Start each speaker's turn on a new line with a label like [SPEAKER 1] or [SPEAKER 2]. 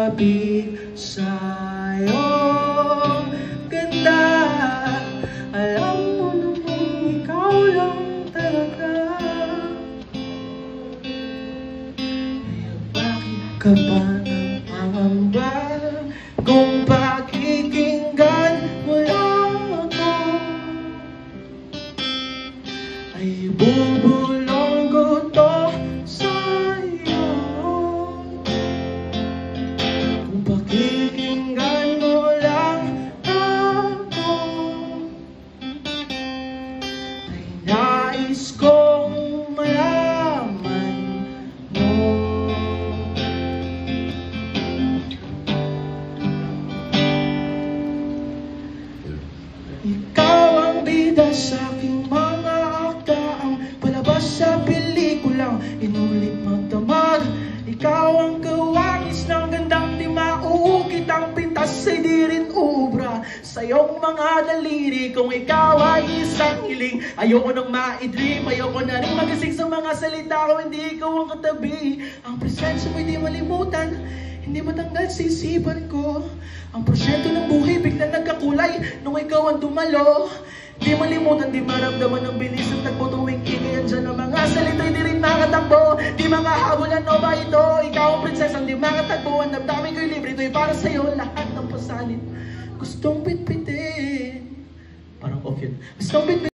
[SPEAKER 1] lumapit sa'yo. Ganda, alam mo namang ikaw lang talaga. Kaya bakit ka ba nangangamba kung pakikinggan mo lang ako? Ay bubulong ko to sa'yo. Kung pakikinggan mo lang ako, ay nais kong malaman mo. Ikaw ang bida sa aking mga akda, ang palabas sa pelikulang inulit magdamag. Ikaw ang kawangis ng gandang di mauukit, ang pintas ay di rin ubra sa iyong mga daliri. Kung ikaw ay isang hiling, ayoko nang maidream, ayoko na rin magising sa mga salita ko, hindi ikaw ang katabi. Ang presensya mo'y di malimutan, hindi matanggal sa isipan ko. Ang porsyento ng buhay bigla nagkakulay nung ikaw ang dumalo. Di malimutan, di maramdaman ang bilis ng tagpo tuwing ingay. Andyan ang mga salita'y di rin makatakbo, di mga habulan o ba ito? Ikaw ang prinsesang di makatagbo, ang damdamin ko'y libre, ito'y para sa'yo. Lahat ng pasalit gustong pitpitin. Parang off yun. Gustong pitpitin.